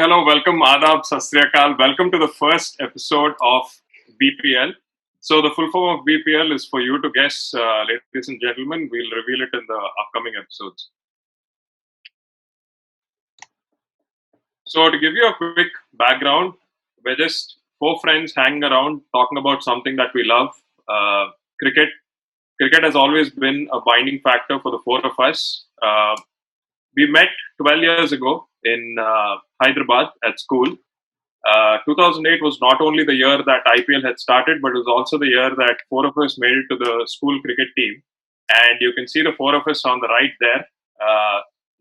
hello, welcome, Adab, Sat Sri Akal. Welcome to the first episode of BPL. So, the full form of BPL is for you to guess, ladies and gentlemen. We'll reveal it in the upcoming episodes. So, to give you a quick background, we're just four friends hanging around talking about something that we love, cricket. Cricket has always been a binding factor for the four of us. We met 12 years ago in Hyderabad at school. 2008 was not only the year that IPL had started, but it was also the year that four of us made it to the school cricket team. And you can see the four of us on the right there.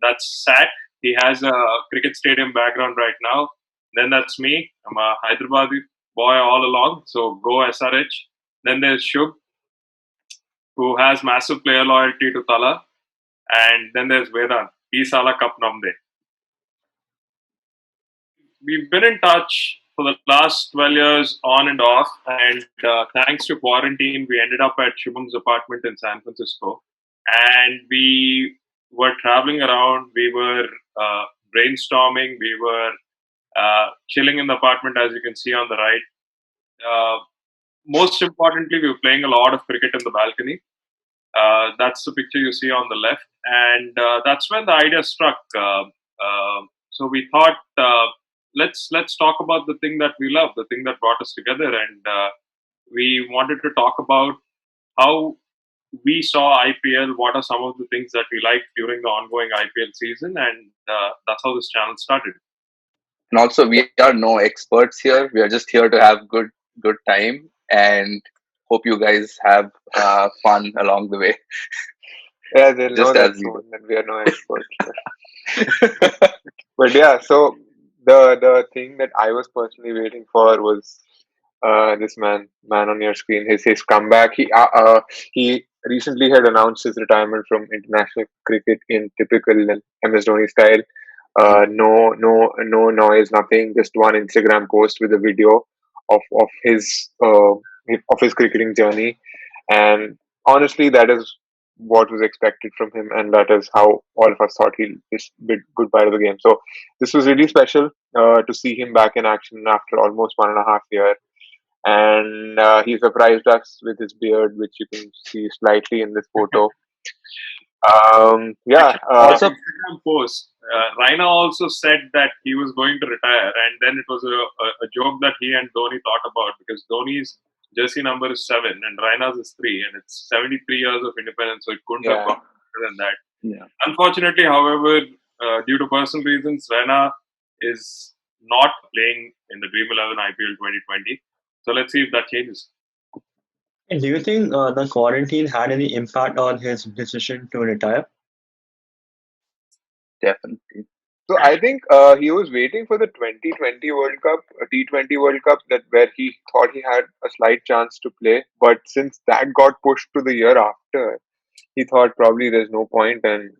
That's Sat. He has a cricket stadium background right now. Then that's me. I'm a Hyderabadi boy all along. So go SRH. Then there's Shubh, who has massive player loyalty to Thala. And then there's Vedant. He's Sala Cup Namde. We've been in touch for the last 12 years on and off, and thanks to quarantine, we ended up at Shubham's apartment in San Francisco, and we were traveling around, we were brainstorming, we were chilling in the apartment, as you can see on the right. Most importantly, we were playing a lot of cricket in the balcony. That's the picture you see on the left, and that's when the idea struck. So we thought, let's talk about the thing that we love, the thing that brought us together, and we wanted to talk about how we saw IPL, what are some of the things that we liked during the ongoing IPL season, and that's how this channel started. And also, we are no experts here. We are just here to have good time, and hope you guys have fun along the way. Yeah, they'll Just know that as we soon that we are no experts. But yeah, so the thing that I was personally waiting for was this man on your screen. His comeback. He recently had announced his retirement from international cricket in typical MS Dhoni style. No noise, nothing. Just one Instagram post with a video of his cricketing journey, and honestly, that is what was expected from him, and that is how all of us thought he'll just bid goodbye to the game. So this was really special to see him back in action after almost 1.5 years, and he surprised us with his beard, which you can see slightly in this photo. Yeah. Also, Instagram post. Raina also said that he was going to retire, and then it was a joke that he and Dhoni thought about, because Dhoni's jersey number is 7 and Raina's is 3, and it's 73 years of independence, so it couldn't have gone better than that. Yeah. Unfortunately, however, due to personal reasons, Raina is not playing in the Dream 11 IPL 2020. So let's see if that changes. And do you think the quarantine had any impact on his decision to retire? Definitely. So I think he was waiting for the 2020 World Cup, T20 World Cup, that where he thought he had a slight chance to play. But since that got pushed to the year after, he thought probably there's no point and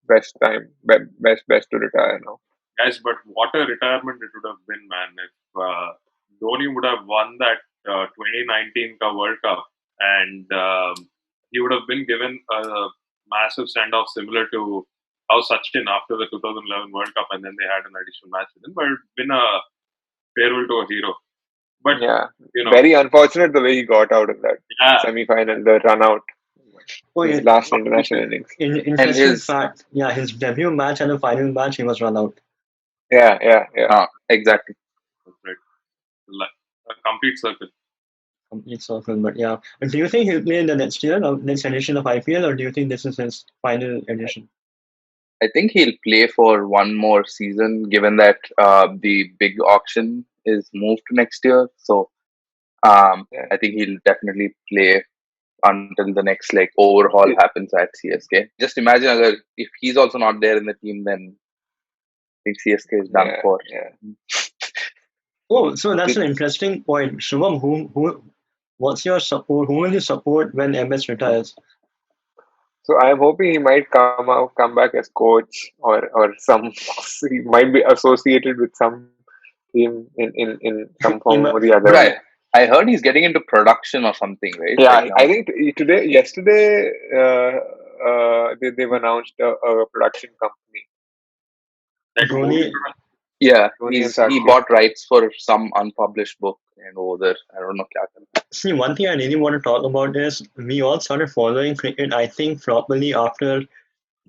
best to retire now. Guys, but what a retirement it would have been, man, if Dhoni would have won that 2019 World Cup, and he would have been given a massive send-off similar to how Sachin after the 2011 World Cup, and then they had an additional match with him. But it's been a farewell to a hero. But Yeah, you know, very unfortunate the way he got out in that yeah, semi-final, the run out, Oh, his yeah. last international innings. Interesting his- fact. Yeah, his debut match and the final match, he was run out. Yeah. Exactly. that's right. Like a complete circle. Complete circle. But yeah. But do you think he'll play in the next year or next edition of IPL, or do you think this is his final edition? I think he'll play for one more season, given that the big auction is moved to next year. So Yeah. I think he'll definitely play until the next overhaul happens at CSK. Just imagine if he's also not there in the team, then I think CSK is done for. Yeah. Oh, so that's an interesting point. Shubham, what's your support? Who will you support when MS retires? So I'm hoping he might come back as coach or some. He might be associated with some team in some form or the other. Right. I heard he's getting into production or something, right? Yeah, Right now. I think yesterday, they've announced a production company. Like Dhoni- movie Yeah, Dhoni and he Sakshi. bought rights for some unpublished book and over there. I don't know. Kya karna. See, one thing I really want to talk about is we all started following cricket, I think, properly after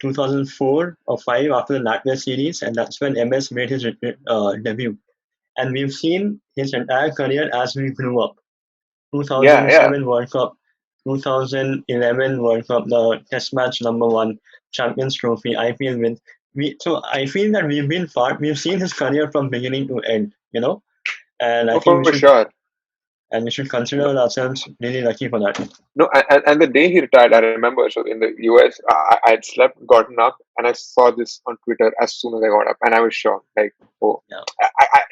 2004 or 5, after the NatWest series, and that's when MS made his debut. And we've seen his entire career as we grew up. Yeah. 2007 World Cup, 2011 World Cup, the Test match #1, Champions Trophy, IPL win. So I feel that we've seen his career from beginning to end, and I Oh, think for sure. we should consider ourselves really lucky for that. No, and the day he retired, I remember. So in the US, I had slept, gotten up, and I saw this on Twitter as soon as I got up, and I was shocked. Like, oh, Yeah.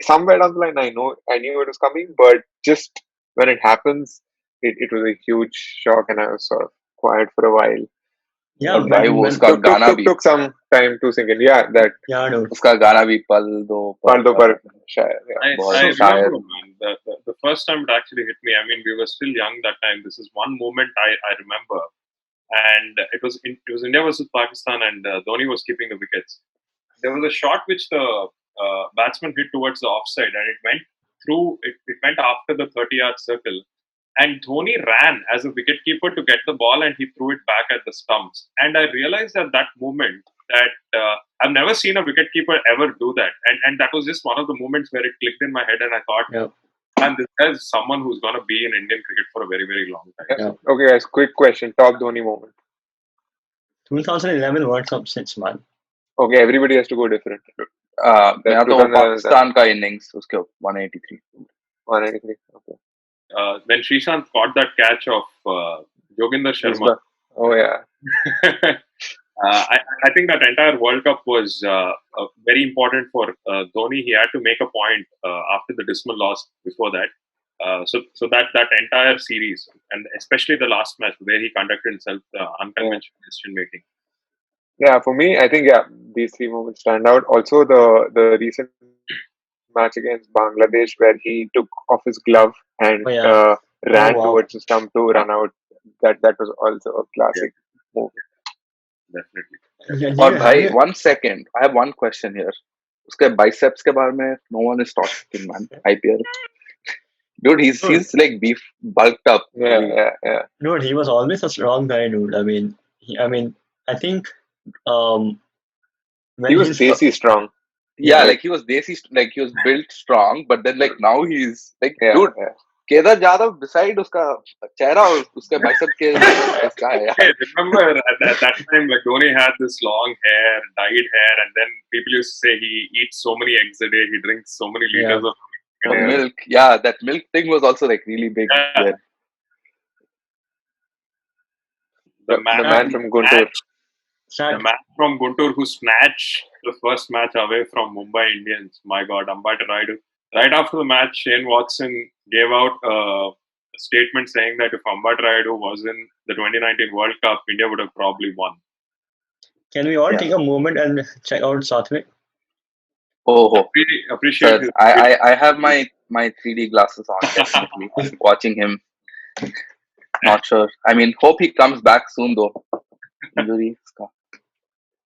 somewhere down the line, I knew it was coming, but just when it happens, it was a huge shock, and I was sort of quiet for a while. Yeah, और भाई वो when उसका गाना भी Took some time to sink in. Yeah, that yeah, dude. उसका गाना भी पल दो Pal do par shayad, yeah. I बहुत remember, शायर. man, the first time it actually hit me. I mean, we were still young that time. This is one moment I remember, and it was India versus Pakistan, and Dhoni was keeping the wickets. There was a shot which the batsman hit towards the offside, and it went through. It went after the 30-yard circle, and Dhoni ran as a wicketkeeper to get the ball, and he threw it back at the stumps. And I realized at that moment that I've never seen a wicketkeeper ever do that, and that was just one of the moments where it clicked in my head, and I thought, Yeah. man, this guy is someone who's going to be in Indian cricket for a very, very long time. Yeah. Okay, guys, quick question. Top Dhoni moment. 2011 World Cup 6, man. Okay, everybody has to go different. मेरा तो वो पाकिस्तान का innings उसके 183. 183. Okay. When Srishant caught that catch of Joginder Sharma. Oh yeah. I think that entire World Cup was very important for Dhoni. He had to make a point after the dismal loss before that. So that entire series, and especially the last match where he conducted himself unconventional decision making. Yeah, for me, I think these three moments stand out. Also, the recent match against Bangladesh where he took off his glove and ran towards the stump to run out. That was also a classic move. Definitely. और भाई 1 second, I have one question here. उसके biceps के बारे में no one is talking, man. IPL. Dude, he's like beef bulked up. Yeah. Dude, he was always a strong guy, dude. I mean, I think he was desi strong. Yeah, like he was desi, like he was built strong, but then like now he's like, dude, Kedar Jadhav beside उसका चेहरा और उसके bicep के इसका है. Hey, remember at that time, like Dhoni had this long hair, dyed hair, and then people used to say he eats so many eggs a day, he drinks so many liters of milk. Yeah, that milk thing was also like really big. Yeah. The man from Guntur. The man from Guntur who snatched the first match away from Mumbai Indians. My God, Ambati Rayudu. Right after the match, Shane Watson gave out a statement saying that if Ambati Rayudu was in the 2019 World Cup, India would have probably won. Can we all take a moment and check out Sathvik? Oh, really appreciate it. I have my 3D glasses on, definitely. Watching him. Not sure. I mean, hope he comes back soon, though.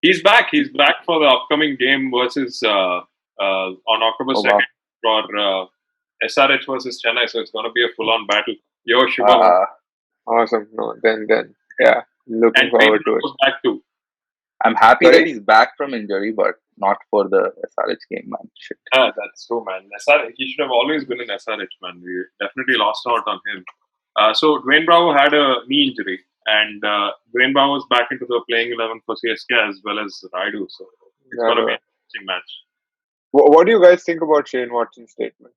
He's back. He's back for the upcoming game versus on October 2nd for SRH versus Chennai. So it's going to be a full-on battle. Yo, Shubham. Awesome. No, then, yeah. Looking forward to it. Back too. I'm happy that he's back from injury, but not for the SRH game, man. Shit. That's true, man. He should have always been in SRH, man. We definitely lost out on him. So Dwayne Bravo had a knee injury, and Dwayne Bravo was back into the playing 11 for CSK as well as Rayudu. So it's going to be an interesting match. What do you guys think about Shane Watson's statement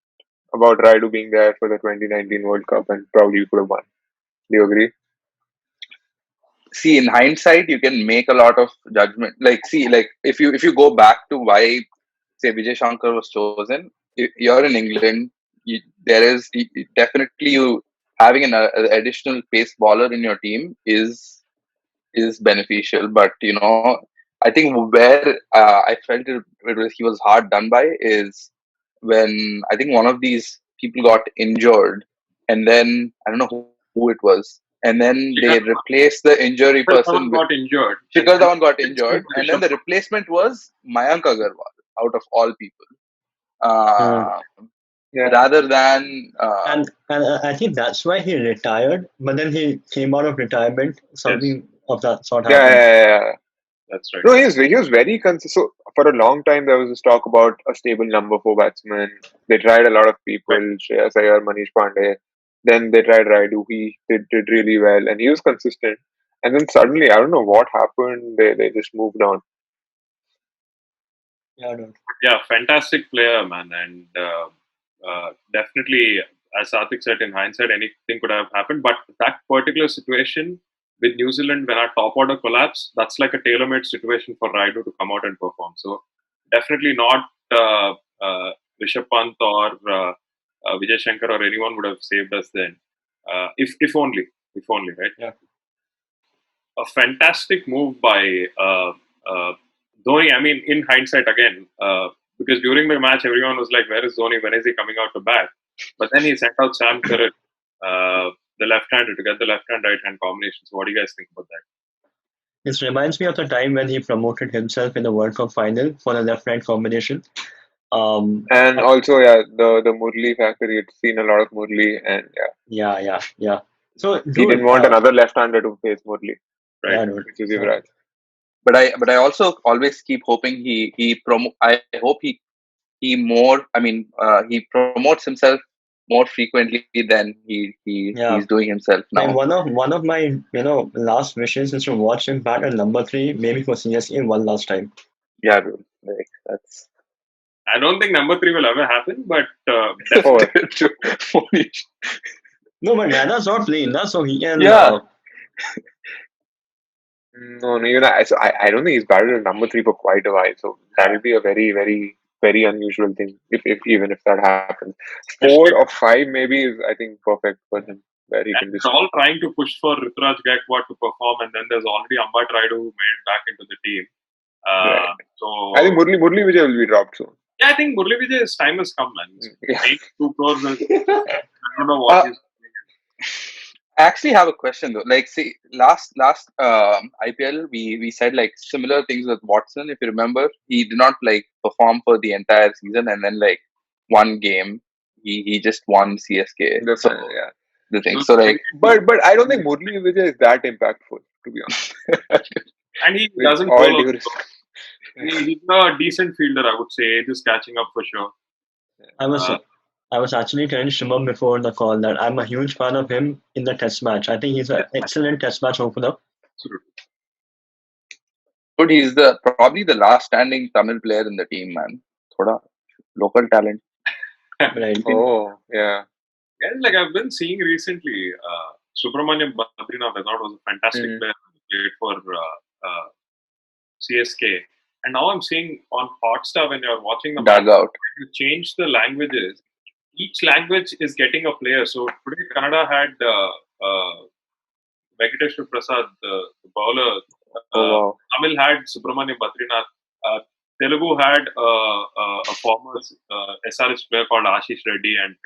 about Rayudu being there for the 2019 World Cup and probably could have won? Do you agree? See, in hindsight, you can make a lot of judgment. Like, see, like if you go back to why, say, Vijay Shankar was chosen, you're in England. There is definitely having an additional pace bowler in your team is beneficial. But I think where I felt he was hard done by is when I think one of these people got injured, and then I don't know who it was. And then they replaced the injury person. Shikhar Dhawan got injured. And then the replacement was Mayank Agarwal, out of all people. uh, Yeah. rather than And I think that's why he retired. But then he came out of retirement. Something of that sort Yeah, happened. yeah, yeah, yeah. That's right. No, he was very consistent. So for a long time, there was this talk about a stable number 4 batsman. They tried a lot of people, Right. Shreyas Iyer, Manish Pandey. Then they tried Raidu. He did really well, and he was consistent. And then suddenly, I don't know what happened. They just moved on. Yeah, dude. Yeah, fantastic player, man, and definitely, as Sathik said, in hindsight, anything could have happened. But that particular situation with New Zealand, when our top order collapsed, that's like a tailor-made situation for Raidu to come out and perform. So definitely not Rishabh Pant or Vijay Shankar or anyone would have saved us then. If only, right? Yeah. A fantastic move by Dhoni. I mean, in hindsight, again, because during the match, everyone was like, "Where is Dhoni? When is he coming out to bat?" But then he sent out Sam Curran, the left-hander, to get the left-hand right-hand combination. So, what do you guys think about that? This reminds me of the time when he promoted himself in the World Cup final for the left-right combination. And also, yeah, the Murli factor. You'd seen a lot of Murli, and yeah. So, he dude, didn't want another left-hander to face Murli, Right? yeah, dude. which is So, Yuvraj. but I also always keep hoping I hope he more I mean he promotes himself more frequently than he's yeah. doing himself Like now. one of my last wishes is to watch him bat at number 3, maybe for CSK one last time. Yeah, dude. Like that's I don't think number 3 will ever happen, but Four. No, but Nana's not playing, so he can. Yeah. No, I don't think he's batted at number 3 for quite a while. So that'll be a very, very, very unusual thing if even if that happens. 4 or 5 maybe is, I think, perfect for him, where he and can just. they're all trying to push for Rituraj Gaikwad to perform, and then there's already Ambati Rayudu who made it back into the team. Right. So I think Murli Vijay will be dropped soon. yeah, I think Murli Vijay's time has come, man. He's Yeah. paying 2 crores. I don't know what he's doing. I actually have a question though. Like, see, last IPL, we said like similar things with Watson. If you remember, he did not like perform for the entire season, and then like one game, he just won CSK. That's So yeah. the thing. So like, But I don't think Murli Vijay is that impactful, to be honest. And he With doesn't all bowl due also. respect. He's a decent fielder, I would say. Just catching up for sure. I was actually telling Shimam before the call that I'm a huge fan of him in the Test match. I think he's an excellent Test match opener. Absolutely. Dude, he's probably the last standing Tamil player in the team, man. Thoda local talent. Right. Oh, yeah. Yeah, like I've been seeing recently, Subramaniam Badrinath, I thought was a fantastic Mhm. player who played for CSK. And now I'm seeing on Hotstar when you're watching the match, Dugout. you change the languages. Each language is getting a player. So today Kannada had Venkateshwar Prasad, the bowler. Oh, wow. Tamil had Subramaniam Badrinath. Telugu had a former SRH player called Ashish Reddy and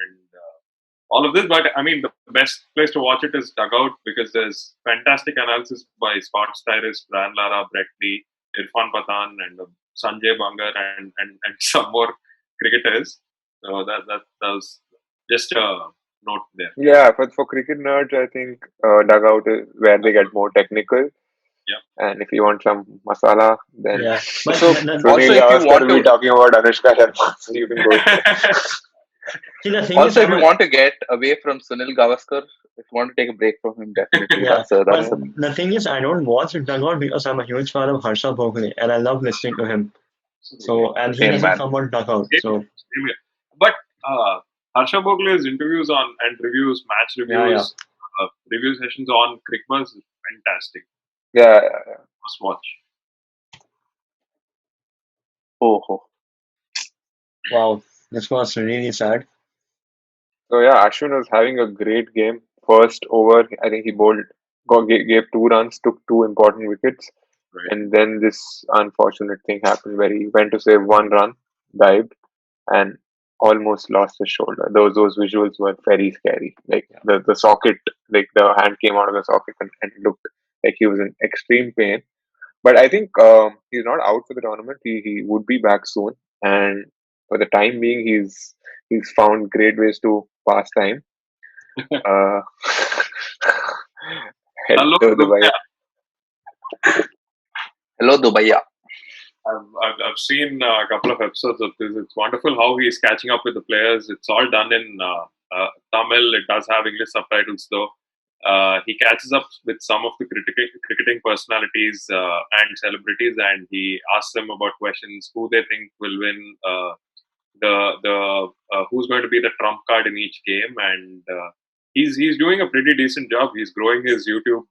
all of this. But I mean, the best place to watch it is Dugout because there's fantastic analysis by Scott Styris, Brian Lara, Brett Lee, Irfan Pathan, and Sanjay Bangar, and some more cricketers. So that was just a note there. Yeah, for cricket nerds, I think dugout is where they get more technical. Yeah. And if you want some masala, then Yeah. But So, the, also, Sunil if you Gavaskar want will be to- talking about Anushka Sharma, so you can go. see, the thing Also, is, if you want to get away from Sunil Gavaskar, if you want to take a break from him, definitely. yeah. That's But a the thing is, I don't watch Dugout because I'm a huge fan of Harsha Bhogle and I love listening to him. So, and he Same, doesn't man. come on Dugout. So, Same here. But Harsha Bogle's interviews on and reviews, match reviews, review sessions on Crickbuzz is fantastic. Yeah. Must watch. oh. wow, this was really sad. So yeah, Ashwin was having a great game. First over, I think he gave 2 runs, took 2 important wickets, Right. and then this unfortunate thing happened where he went to save 1 run, dived, and almost lost his shoulder. Those visuals were very scary. Like the socket, like the hand came out of the socket and it looked like he was in extreme pain. But I think he's not out for the tournament. He would be back soon, and for the time being, he's found great ways to pass time. Uh, Hello, hello, Dubai. Hello, Dubaiya. I've seen a couple of episodes of this. It's wonderful how he's catching up with the players. It's all done in Tamil. It does have English subtitles though. He catches up with some of the cricketing personalities and celebrities, and he asks them about questions: who they think will win, the who's going to be the trump card in each game, and he's doing a pretty decent job. He's growing his YouTube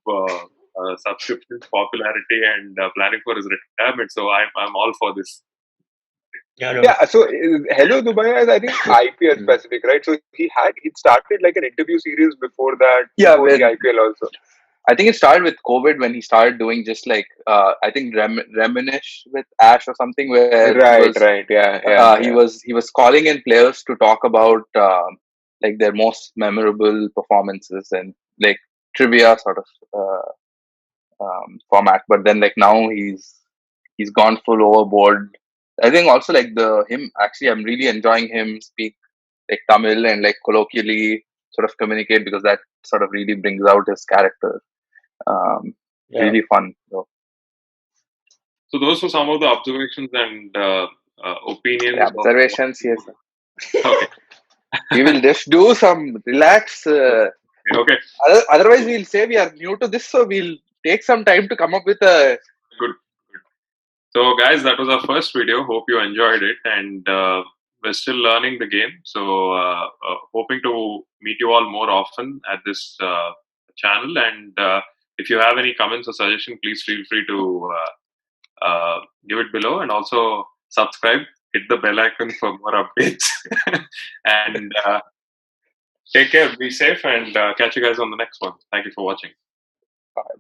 subscriptions, popularity, and planning for his retirement. So I'm all for this. Yeah, no. Yeah, so Hello Dubai is, I think, IPL specific, right? So he started like an interview series before that, Yeah, before the when- IPL also. I think it started with COVID when he started doing just like I think reminisce with Ash or something where Right, yeah. he was calling in players to talk about like their most memorable performances and like trivia sort of format. But then like now he's gone full overboard. I think also like him actually I'm really enjoying him speak like Tamil and like colloquially sort of communicate because that sort of really brings out his character. Yeah. Really fun though. So those were some of the observations and opinions. Observations, yes. Okay. We will just do some relax. Okay. Otherwise, we'll say we are new to this, so we'll take some time to come up with a. Good. So, guys, that was our first video. Hope you enjoyed it, and we're still learning the game. So, hoping to meet you all more often at this channel. And if you have any comments or suggestions, please feel free to give it below, and also subscribe. Hit the bell icon for more updates. And take care. Be safe, and catch you guys on the next one. Thank you for watching.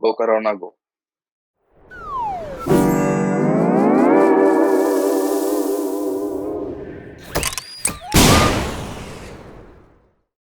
Go Corona, go.